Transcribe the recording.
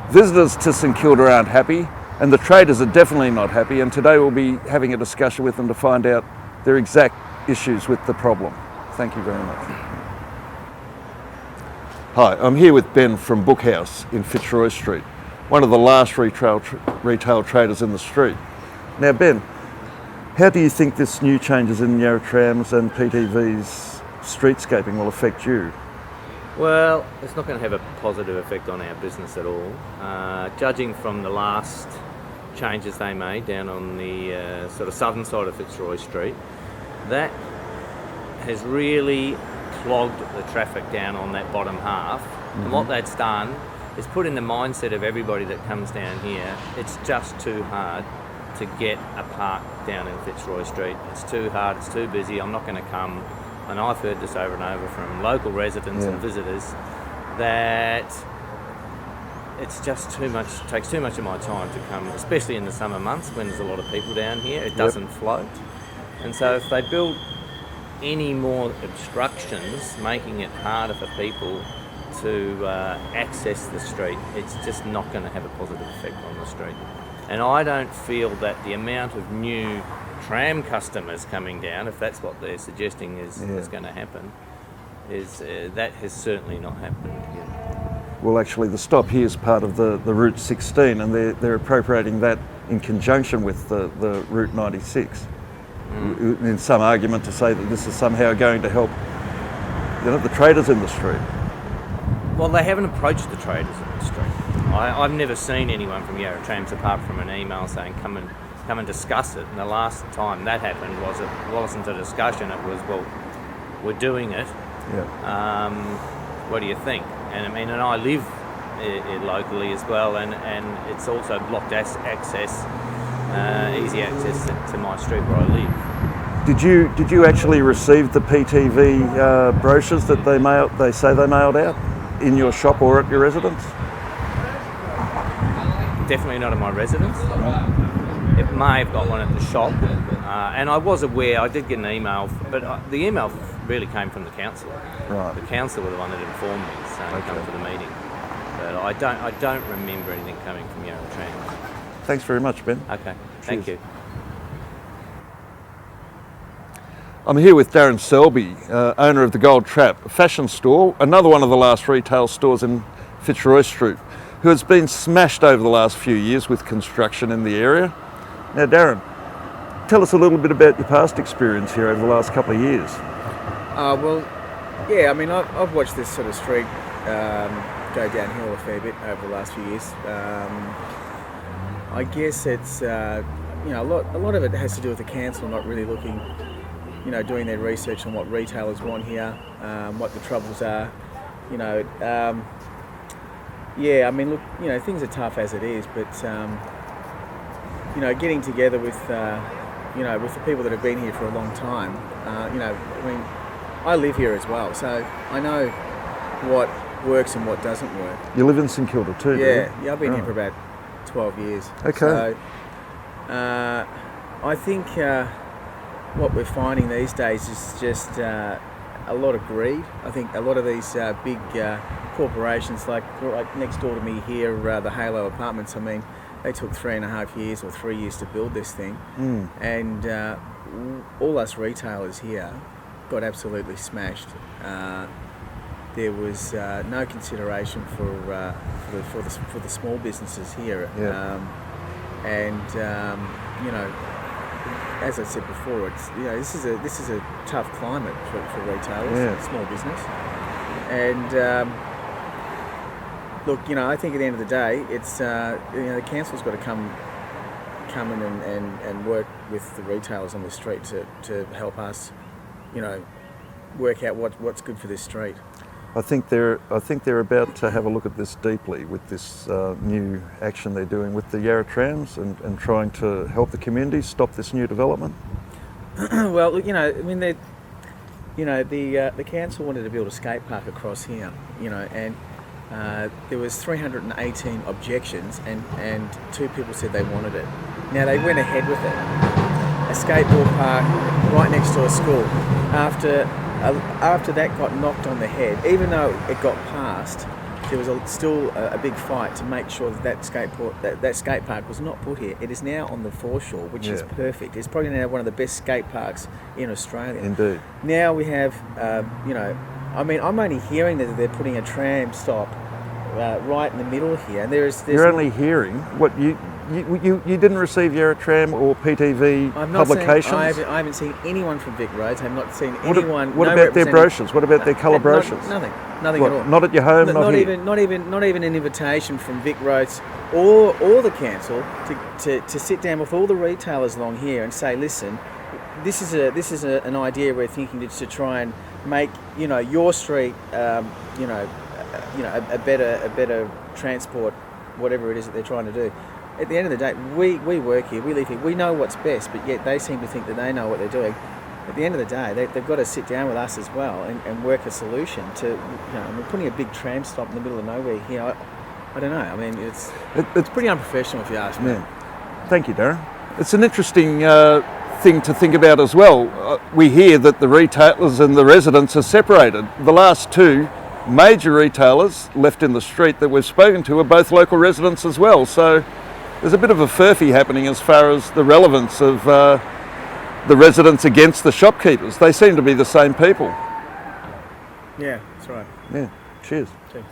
Visitors to St Kilda aren't happy, and the traders are definitely not happy, and today we'll be having a discussion with them to find out their exact issues with the problem. Thank you very much. Hi, I'm here with Ben from Bookhouse in Fitzroy Street, one of the last retail traders in the street. Now Ben, how do you think this new changes in Yarra Trams and PTV's streetscaping will affect you? Well, it's not going to have a positive effect on our business at all. Judging from the last changes they made down on the sort of southern side of Fitzroy Street, that has really clogged the traffic down on that bottom half. Mm-hmm. And what that's done is put in the mindset of everybody that comes down here, it's just too hard to get a park down in Fitzroy Street. It's too hard, it's too busy, I'm not going to come. And I've heard this over and over from local residents and visitors that it's just too much, takes too much of my time to come, especially in the summer months when there's a lot of people down here. It doesn't float. And so if they build any more obstructions, making it harder for people to access the street, it's just not going to have a positive effect on the street. And I don't feel that the amount of new tram customers coming down, if that's what they're suggesting is going to happen, is that has certainly not happened yet. Well, actually, the stop here is part of the Route 16, and they're appropriating that in conjunction with the Route 96. In some argument to say that this is somehow going to help, the traders in the street. Well, they haven't approached the traders in the street. I've never seen anyone from Yarra Trams apart from an email saying come and discuss it. And the last time that happened wasn't a discussion. It was, well, we're doing it. Yeah. What do you think? And I mean, and I live locally as well, and it's also blocked access, easy access to my street where I live. Did you actually receive the PTV brochures that they say they mailed out in your shop or at your residence? Definitely not at my residence. It may have got one at the shop, and I was aware. I did get an email, but the email really came from the council. Right. The council were the one that informed me, saying come to the meeting. But I don't remember anything coming from Yarra Trams. Thanks very much, Ben. Okay, thank you. I'm here with Darren Selby, owner of the Gold Trap, a fashion store, another one of the last retail stores in Fitzroy Street, who has been smashed over the last few years with construction in the area. Now, Darren, tell us a little bit about your past experience here over the last couple of years. I mean, I've watched this sort of street go downhill a fair bit over the last few years. I guess it's a lot of it has to do with the council not really looking, doing their research on what retailers want here, what the troubles are. I mean, look, things are tough as it is, but getting together with with the people that have been here for a long time. I mean, I live here as well, so I know what works and what doesn't work. You live in St Kilda too, do you? Yeah, I've been here for about 12 years. Okay. So, I think what we're finding these days is just a lot of greed. I think a lot of these big corporations, like next door to me here, the Halo Apartments, I mean, they took 3.5 years or 3 years to build this thing. And all us retailers here got absolutely smashed. There was no consideration for the small businesses here. Yeah. As I said before, it's this is a tough climate for retailers, small business, and look, I think at the end of the day, it's the council's got to come in and work with the retailers on the street to help us, work out what's good for this street. I think they're about to have a look at this deeply with this new action they're doing with the Yarra Trams and trying to help the community stop this new development. Well, I mean, the council wanted to build a skate park across here, and there was 318 objections, and 2 people said they wanted it. Now they went ahead with it. A skateboard park right next to a school. After that got knocked on the head, even though it got passed, there was still a big fight to make sure that that skate park was not put here. It is now on the foreshore, which is perfect. It's probably now one of the best skate parks in Australia. Indeed. Now we have, I'm only hearing that they're putting a tram stop right in the middle here, and there's You're only hearing what you didn't receive your tram or PTV publications. I haven't seen anyone from Vic Roads. I have not seen anyone. What about their brochures? What about their colour brochures? Nothing at all. Not at your home. Not here. Not even an invitation from Vic Roads or the council to sit down with all the retailers along here and say, listen, this is an idea we're thinking to try and make your street a better transport, whatever it is that they're trying to do. At the end of the day, we work here, we live here, we know what's best, but yet they seem to think that they know what they're doing. At the end of the day, they've got to sit down with us as well and work a solution to, we're putting a big tram stop in the middle of nowhere here. I don't know. I mean, it's pretty unprofessional if you ask me. Yeah. Thank you, Darren. It's an interesting thing to think about as well. We hear that the retailers and the residents are separated. The last two major retailers left in the street that we've spoken to are both local residents as well. So there's a bit of a furphy happening as far as the relevance of the residents against the shopkeepers. They seem to be the same people. Yeah, that's right. Yeah. Cheers. Cheers.